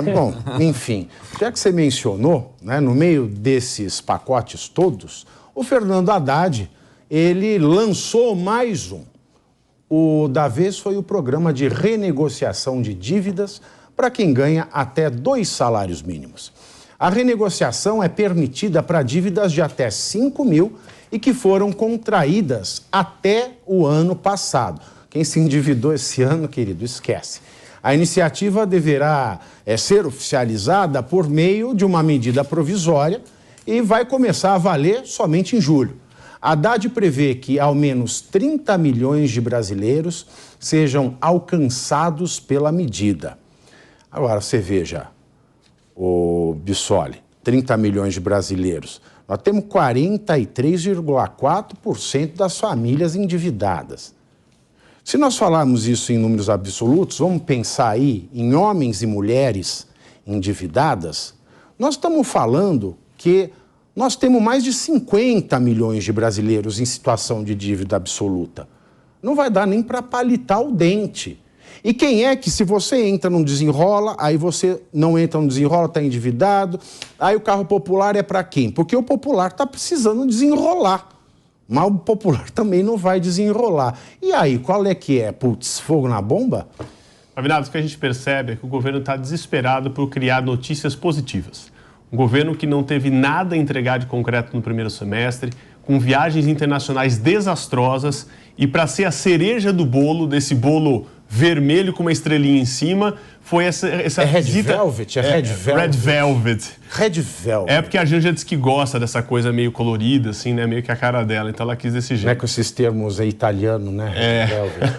né? Bom, enfim, já que você mencionou, né, no meio desses pacotes todos, o Fernando Haddad, ele lançou mais um. O da vez foi o programa de renegociação de dívidas para quem ganha até 2 salários mínimos. A renegociação é permitida para dívidas de até 5 mil e que foram contraídas até o ano passado. Quem se endividou esse ano, querido, esquece. A iniciativa deverá ser oficializada por meio de uma medida provisória e vai começar a valer somente em julho. Haddad prevê que ao menos 30 milhões de brasileiros sejam alcançados pela medida. Agora, você veja, o Bissoli, 30 milhões de brasileiros. Nós temos 43,4% das famílias endividadas. Se nós falarmos isso em números absolutos, vamos pensar aí em homens e mulheres endividadas, nós estamos falando que nós temos mais de 50 milhões de brasileiros em situação de dívida absoluta. Não vai dar nem para palitar o dente. E quem é que, se você entra num desenrola, aí você não entra no desenrola, está endividado, aí o carro popular é para quem? Porque o popular está precisando desenrolar, mas o popular também não vai desenrolar. E aí, qual é que é? Putz, fogo na bomba? Avinado, o que a gente percebe é que o governo está desesperado por criar notícias positivas. Um governo que não teve nada a entregar de concreto no primeiro semestre, com viagens internacionais desastrosas e para ser a cereja do bolo, desse bolo vermelho com uma estrelinha em cima, foi essa Red Velvet? Red Velvet. Red Velvet. É porque a Janja diz que gosta dessa coisa meio colorida, assim, né? Meio que a cara dela, então ela quis desse jeito. Não é com esses termos italianos, né? Red Velvet.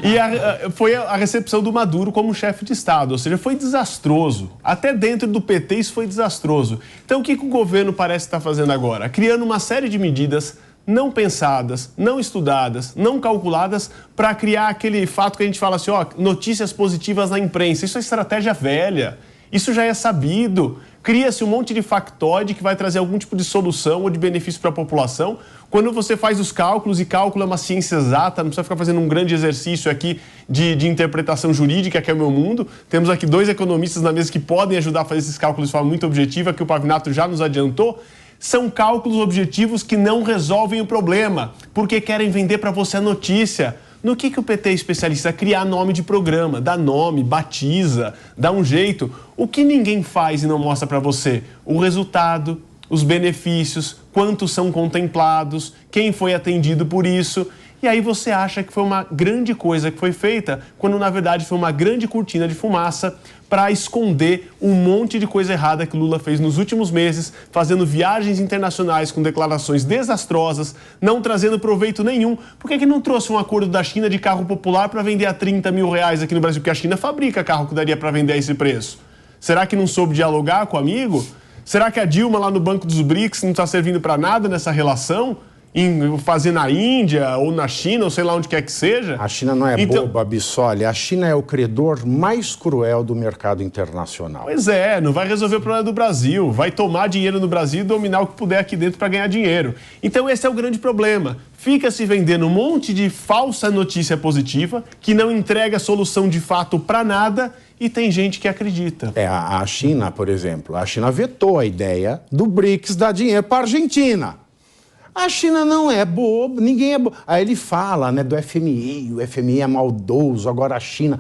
E foi a recepção do Maduro como chefe de Estado, ou seja, foi desastroso. Até dentro do PT isso foi desastroso. Então o que o governo parece estar fazendo agora? Criando uma série de medidas não pensadas, não estudadas, não calculadas para criar aquele fato que a gente fala assim, ó, notícias positivas na imprensa. Isso é estratégia velha, isso já é sabido. Cria-se um monte de factoide que vai trazer algum tipo de solução ou de benefício para a população. Quando você faz os cálculos, e cálculo é uma ciência exata, não precisa ficar fazendo um grande exercício aqui de interpretação jurídica, que é o meu mundo. Temos aqui 2 economistas na mesa que podem ajudar a fazer esses cálculos de forma muito objetiva, que o Pavinato já nos adiantou. São cálculos objetivos que não resolvem o problema, porque querem vender para você a notícia. No que o PT é especialista? Criar nome de programa, dá nome, batiza, dá um jeito. O que ninguém faz e não mostra para você? O resultado, os benefícios, quantos são contemplados, quem foi atendido por isso. E aí você acha que foi uma grande coisa que foi feita, quando na verdade foi uma grande cortina de fumaça para esconder um monte de coisa errada que Lula fez nos últimos meses, fazendo viagens internacionais com declarações desastrosas, não trazendo proveito nenhum. Por que não trouxe um acordo da China de carro popular para vender a 30 mil reais aqui no Brasil? Porque a China fabrica carro que daria para vender a esse preço. Será que não soube dialogar com o amigo? Será que a Dilma lá no Banco dos BRICS não está servindo para nada nessa relação? Em fazer na Índia ou na China, ou sei lá onde quer que seja. A China não é boba, Bissoli. A China é o credor mais cruel do mercado internacional. Pois é, não vai resolver o problema do Brasil. Vai tomar dinheiro no Brasil e dominar o que puder aqui dentro para ganhar dinheiro. Então esse é o grande problema. Fica se vendendo um monte de falsa notícia positiva, que não entrega solução de fato para nada, e tem gente que acredita. A China, por exemplo, a China vetou a ideia do BRICS dar dinheiro para a Argentina. A China não é boba, ninguém é bobo. Aí ele fala, né, do FMI, o FMI é maldoso, agora a China,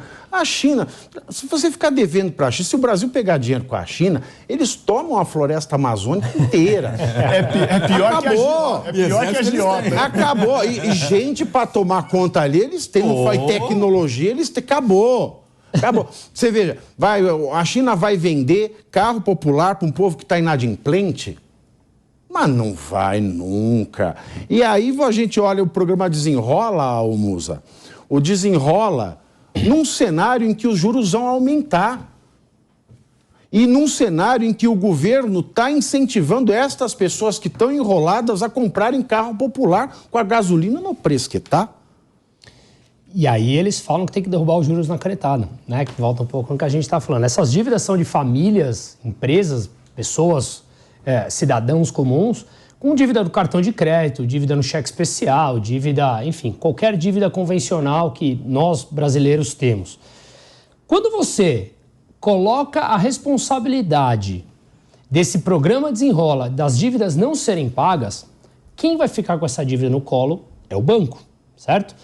se você ficar devendo para a China, se o Brasil pegar dinheiro com a China, eles tomam a floresta amazônica inteira. É pior Acabou. Que a agiota. Acabou. E gente para tomar conta ali, eles têm, tecnologia, acabou. Você veja, a China vai vender carro popular para um povo que está inadimplente? Mas não vai nunca. E aí a gente olha o programa Desenrola, Musa. O Desenrola num cenário em que os juros vão aumentar. E num cenário em que o governo está incentivando estas pessoas que estão enroladas a comprarem carro popular com a gasolina no preço que está. E aí eles falam que tem que derrubar os juros na canetada, né? Que volta um pouco no que a gente está falando. Essas dívidas são de famílias, empresas, pessoas... cidadãos comuns, com dívida do cartão de crédito, dívida no cheque especial, dívida, enfim, qualquer dívida convencional que nós brasileiros temos. Quando você coloca a responsabilidade desse programa Desenrola, das dívidas não serem pagas, quem vai ficar com essa dívida no colo é o banco, certo?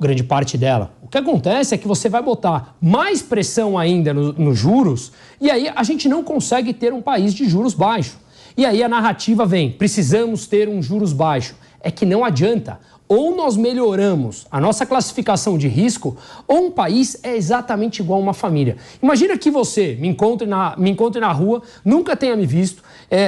Grande parte dela. O que acontece é que você vai botar mais pressão ainda nos juros e aí a gente não consegue ter um país de juros baixos. E aí a narrativa vem, precisamos ter um juros baixo. É que não adianta. Ou nós melhoramos a nossa classificação de risco, ou um país é exatamente igual a uma família. Imagina que você me encontre na rua, nunca tenha me visto,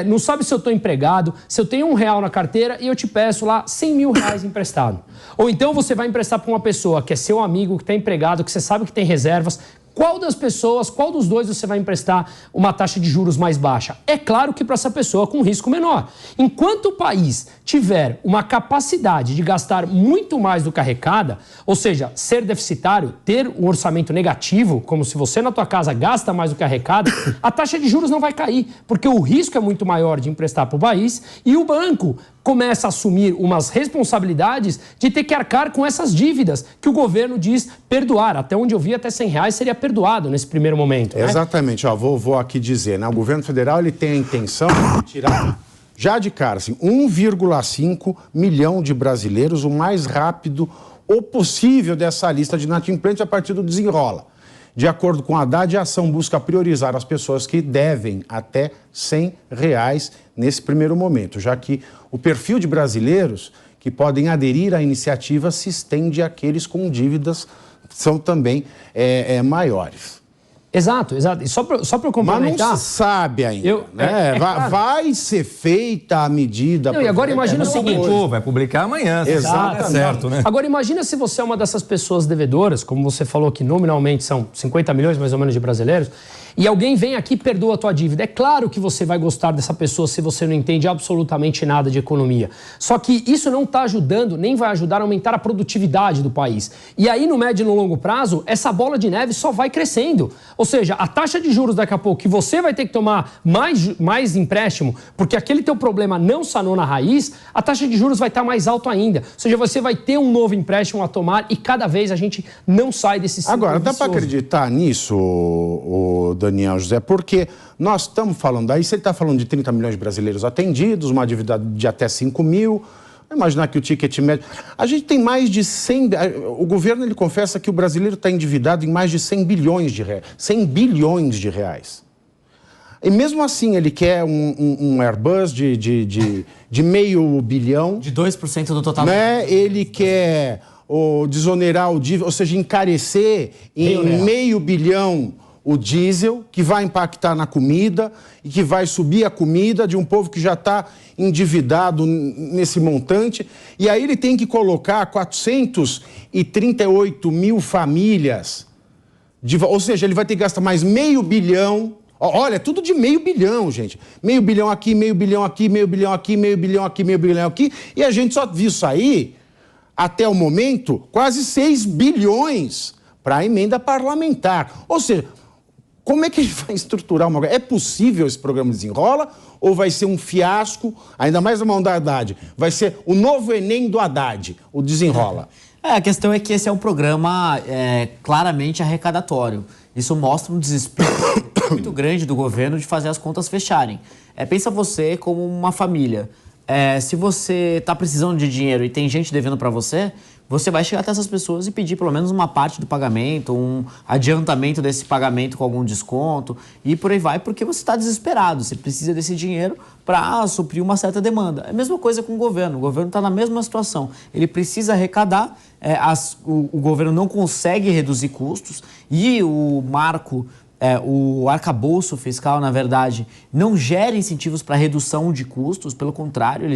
não sabe se eu estou empregado, se eu tenho R$1 na carteira e eu te peço lá 100 mil reais emprestado. Ou então você vai emprestar para uma pessoa que é seu amigo, que está empregado, que você sabe que tem reservas. Qual das pessoas, qual dos dois você vai emprestar uma taxa de juros mais baixa? É claro que para essa pessoa com risco menor. Enquanto o país tiver uma capacidade de gastar muito mais do que arrecada, ou seja, ser deficitário, ter um orçamento negativo, como se você na tua casa gasta mais do que arrecada, a taxa de juros não vai cair, porque o risco é muito maior de emprestar para o país e o banco começa a assumir umas responsabilidades de ter que arcar com essas dívidas que o governo diz perdoar. Até onde eu vi, até R$100 seria perdoado nesse primeiro momento. Né? Exatamente. Ó, vou aqui dizer, né? O governo federal ele tem a intenção de tirar, já de cara, assim, 1,5 milhão de brasileiros o mais rápido ou possível dessa lista de inadimplentes a partir do Desenrola. De acordo com a Haddad, a ação busca priorizar as pessoas que devem até R$100 nesse primeiro momento, já que o perfil de brasileiros que podem aderir à iniciativa se estende àqueles com dívidas que são também maiores. Exato. E só para eu complementar... Mas não se sabe ainda, né? Vai ser feita a medida... Não, e agora imagina o seguinte... Vai publicar amanhã. Exato. É certo, né? Agora imagina se você é uma dessas pessoas devedoras, como você falou que nominalmente são 50 milhões mais ou menos de brasileiros, e alguém vem aqui e perdoa a tua dívida. É claro que você vai gostar dessa pessoa se você não entende absolutamente nada de economia. Só que isso não está ajudando, nem vai ajudar a aumentar a produtividade do país. E aí, no médio e no longo prazo, essa bola de neve só vai crescendo. Ou seja, a taxa de juros daqui a pouco, que você vai ter que tomar mais empréstimo, porque aquele teu problema não sanou na raiz, a taxa de juros vai estar mais alta ainda. Ou seja, você vai ter um novo empréstimo a tomar e cada vez a gente não sai desse ciclo Agora, dá vicioso. para acreditar nisso, Daniel José, porque nós estamos falando aí, se ele está falando de 30 milhões de brasileiros atendidos, uma dívida de até 5 mil, imaginar que o ticket médio... A gente tem mais de 100... O governo ele confessa que o brasileiro está endividado em mais de 100 bilhões de reais. 100 bilhões de reais. E mesmo assim ele quer um Airbus de meio bilhão. De 2% do total. Né? Ele quer desonerar o dívida, ou seja, encarecer em meio bilhão o diesel, que vai impactar na comida e que vai subir a comida de um povo que já está endividado nesse montante. E aí ele tem que colocar 438 mil famílias, ou seja, ele vai ter que gastar mais meio bilhão. Olha, tudo de meio bilhão, gente. Meio bilhão aqui, meio bilhão aqui, meio bilhão aqui, meio bilhão aqui, meio bilhão aqui. E a gente só viu sair, até o momento, quase 6 bilhões para a emenda parlamentar. Ou seja... Como é que a gente vai estruturar uma coisa? É possível esse programa Desenrola ou vai ser um fiasco, ainda mais na mão da Haddad? Vai ser o novo Enem do Haddad, o Desenrola? A questão é que esse é um programa claramente arrecadatório. Isso mostra um desespero muito grande do governo de fazer as contas fecharem. Pensa você como uma família. Se você está precisando de dinheiro e tem gente devendo para você, você vai chegar até essas pessoas e pedir pelo menos uma parte do pagamento, um adiantamento desse pagamento com algum desconto e por aí vai, porque você está desesperado, você precisa desse dinheiro para suprir uma certa demanda. É a mesma coisa com o governo está na mesma situação, ele precisa arrecadar, o governo não consegue reduzir custos e o marco... o arcabouço fiscal, na verdade, não gera incentivos para redução de custos, pelo contrário,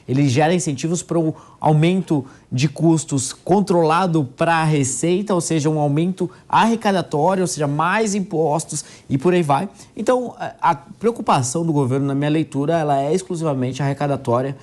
ele gera incentivos para um aumento de custos controlado para a receita, ou seja, um aumento arrecadatório, ou seja, mais impostos e por aí vai. Então, a preocupação do governo, na minha leitura, ela é exclusivamente arrecadatória.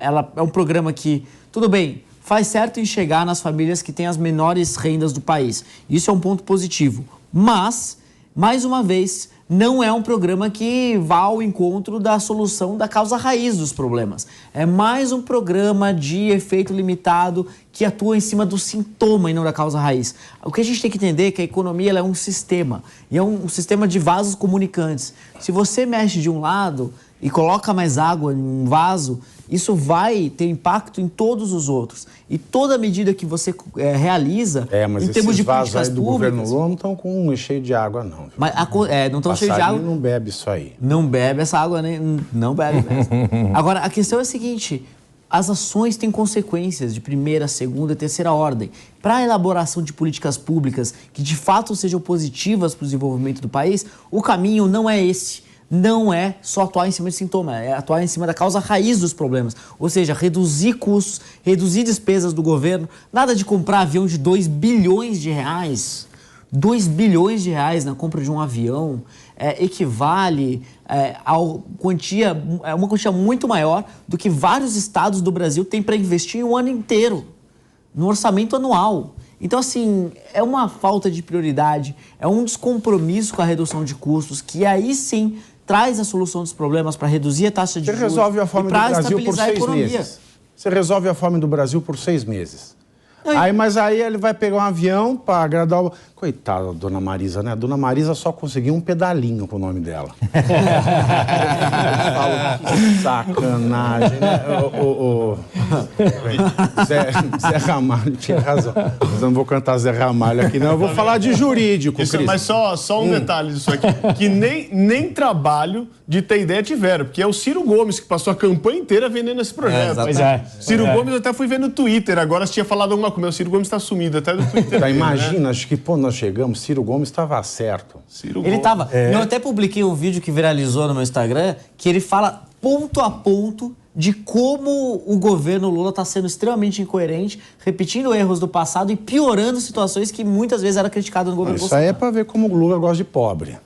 Ela é um programa que, tudo bem, faz certo em chegar nas famílias que têm as menores rendas do país. Isso é um ponto positivo, mas... mais uma vez, não é um programa que vá ao encontro da solução da causa raiz dos problemas. É mais um programa de efeito limitado que atua em cima do sintoma e não da causa raiz. O que a gente tem que entender é que a economia ela é um sistema, e é um sistema de vasos comunicantes. Se você mexe de um lado e coloca mais água em um vaso, isso vai ter impacto em todos os outros. E toda medida que você realiza, mas em termos de vasos políticas aí do públicas... governo Lula não estão com um cheio de água, não. Mas não estão cheios de água. Não bebe isso aí. Não bebe essa água, nem não bebe mesmo. Agora, a questão é a seguinte... As ações têm consequências de primeira, segunda e terceira ordem. Para a elaboração de políticas públicas que de fato sejam positivas para o desenvolvimento do país, o caminho não é esse. Não é só atuar em cima de sintoma, é atuar em cima da causa raiz dos problemas. Ou seja, reduzir custos, reduzir despesas do governo. Nada de comprar avião de 2 bilhões de reais. 2 bilhões de reais na compra de um avião equivale a uma quantia muito maior do que vários estados do Brasil têm para investir em um ano inteiro, no orçamento anual. Então, assim, é uma falta de prioridade, é um descompromisso com a redução de custos, que aí sim traz a solução dos problemas para reduzir a taxa de juros Você resolve a fome do Brasil por 6 meses. Você resolve a fome do Brasil por 6 meses. Mas aí ele vai pegar um avião para agradar o... Coitada da Dona Marisa, né? A Dona Marisa só conseguiu um pedalinho com o nome dela. Eu falo, que sacanagem, né? Zé Ramalho tinha razão. Mas eu não vou cantar Zé Ramalho aqui, não. Eu vou falar de jurídico, Cris. Mas só um detalhe disso aqui. Que nem trabalho de ter ideia tiveram. Porque é o Ciro Gomes que passou a campanha inteira vendendo esse projeto. Pois é. Ciro Gomes até fui ver no Twitter. Agora você tinha falado alguma coisa. O Ciro Gomes está sumido até do Twitter. Tá, imagina, né? Acho que, nós chegamos, Ciro Gomes estava certo. Ele estava. Eu até publiquei um vídeo que viralizou no meu Instagram, que ele fala ponto a ponto de como o governo Lula está sendo extremamente incoerente, repetindo erros do passado e piorando situações que muitas vezes era criticado no governo Bolsonaro. Isso aí é para ver como o Lula gosta de pobre.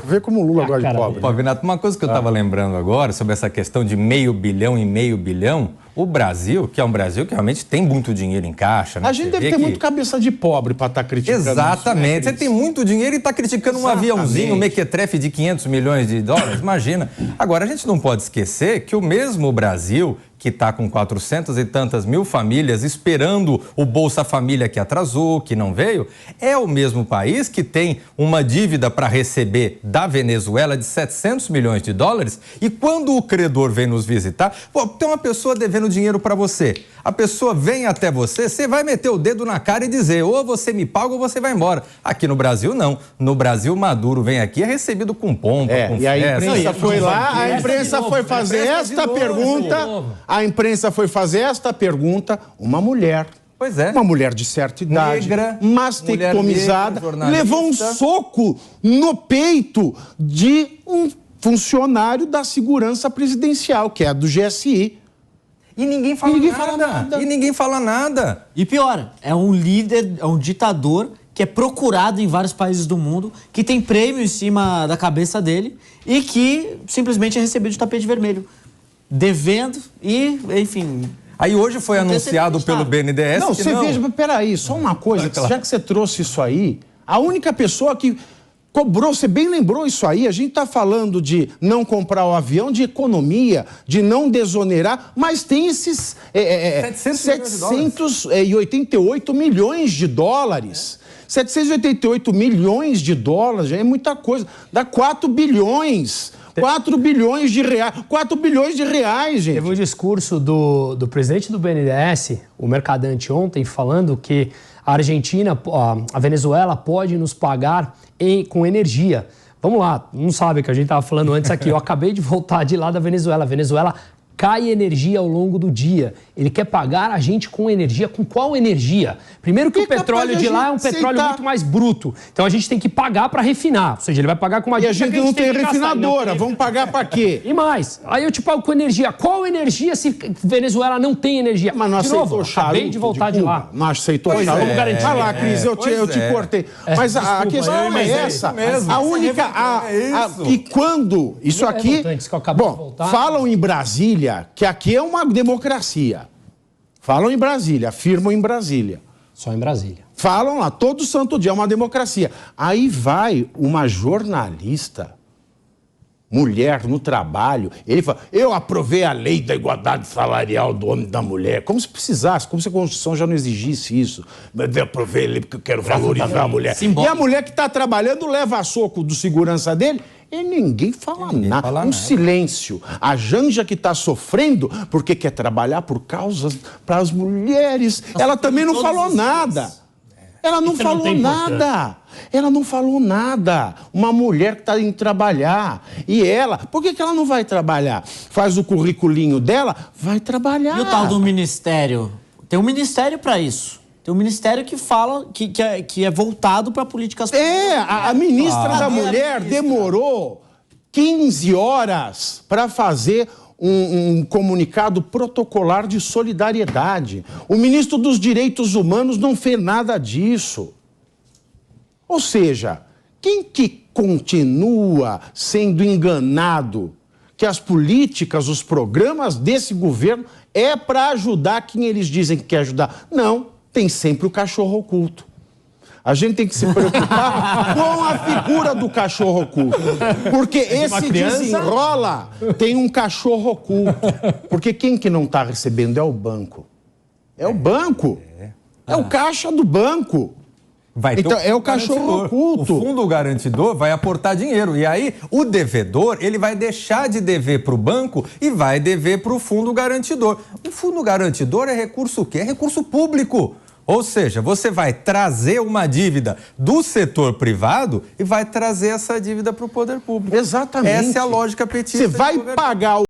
Ver como o Lula gosta de pobre. Pô, Vinato, uma coisa que eu estava lembrando agora sobre essa questão de meio bilhão e meio bilhão, o Brasil, que é um Brasil que realmente tem muito dinheiro em caixa... Né? A gente deve ter muito cabeça de pobre para estar criticando. Exatamente. Isso, né, você tem muito dinheiro e está criticando um aviãozinho, um mequetrefe de 500 milhões de dólares, imagina. Agora, a gente não pode esquecer que o mesmo Brasil, que está com 400 e tantas mil famílias esperando o Bolsa Família que atrasou, que não veio, é o mesmo país que tem uma dívida para receber da Venezuela de 700 milhões de dólares e quando o credor vem nos visitar, tem uma pessoa devendo dinheiro para você. A pessoa vem até você, você vai meter o dedo na cara e dizer ou você me paga ou você vai embora. Aqui no Brasil, não. No Brasil, Maduro vem aqui, é recebido com pompa, com festa. E a imprensa foi lá, a imprensa foi fazer esta pergunta... A imprensa foi fazer esta pergunta, uma mulher. Pois é. Uma mulher de certa idade, negra, mastectomizada, levou um soco no peito de um funcionário da segurança presidencial, que é do GSI. E ninguém fala nada. E ninguém fala nada. E pior, é um líder, é um ditador que é procurado em vários países do mundo, que tem prêmio em cima da cabeça dele e que simplesmente é recebido de tapete vermelho. Devendo e, enfim... Aí hoje foi anunciado pelo BNDES... Não, você veja, peraí, só uma coisa, já que você trouxe isso aí, a única pessoa que cobrou, você bem lembrou isso aí, a gente está falando de não comprar o avião, de economia, de não desonerar, mas tem esses 788 milhões de dólares. 788 milhões de dólares, já é muita coisa, dá 4 bilhões... 4 bilhões de reais. 4 bilhões de reais, gente. Teve um discurso do presidente do BNDES, o Mercadante, ontem, falando que a Argentina, a Venezuela pode nos pagar com energia. Vamos lá, não sabe o que a gente estava falando antes aqui. Eu acabei de voltar de lá da Venezuela. A Venezuela cai energia ao longo do dia. Ele quer pagar a gente com energia. Com qual energia? Primeiro que o petróleo de lá é um petróleo muito mais bruto. Então a gente tem que pagar para refinar. Ou seja, ele vai pagar com uma... E a gente não tem refinadora. Vamos pagar para quê? E mais, aí eu te pago com energia. Qual energia se Venezuela não tem energia? Mas não aceitou acabei de voltar de lá. Não aceitou charuto. Vamos garantir. Vai lá, Cris, eu te cortei. Mas a questão é essa. A única... E quando isso aqui... Bom, falam em Brasília que aqui é uma democracia. Falam em Brasília, afirmam em Brasília. Só em Brasília. Falam lá, todo santo dia, é uma democracia. Aí vai uma jornalista, mulher no trabalho, ele fala, eu aprovei a lei da igualdade salarial do homem e da mulher. Como se precisasse, como se a Constituição já não exigisse isso. Mas eu aprovei a lei porque eu quero valorizar a mulher. E a mulher que está trabalhando leva a soco do segurança dele e ninguém fala nada. Silêncio. A Janja que está sofrendo porque quer trabalhar por causas para as mulheres, ela também não falou nada. Ela não falou nada. Ela não falou nada. Uma mulher que está indo trabalhar. E ela, por que ela não vai trabalhar? Faz o curriculinho dela, vai trabalhar. E o tal do ministério? Tem um ministério para isso. Tem um ministério que fala que é voltado para políticas públicas. A ministra da Mulher demorou 15 horas para fazer um comunicado protocolar de solidariedade. O ministro dos Direitos Humanos não fez nada disso. Ou seja, quem que continua sendo enganado que as políticas, os programas desse governo é para ajudar quem eles dizem que quer ajudar? Não, tem sempre o cachorro oculto. A gente tem que se preocupar com a figura do cachorro oculto. Porque esse desenrola tem um cachorro oculto. Porque quem que não está recebendo é o banco. É o banco. É o caixa do banco. Então, é o cachorro oculto. O fundo garantidor vai aportar dinheiro. E aí, o devedor, ele vai deixar de dever para o banco e vai dever para o fundo garantidor. O fundo garantidor é recurso o quê? É recurso público. Ou seja, você vai trazer uma dívida do setor privado e vai trazer essa dívida para o poder público. Exatamente. Essa é a lógica petista. Você vai pagar o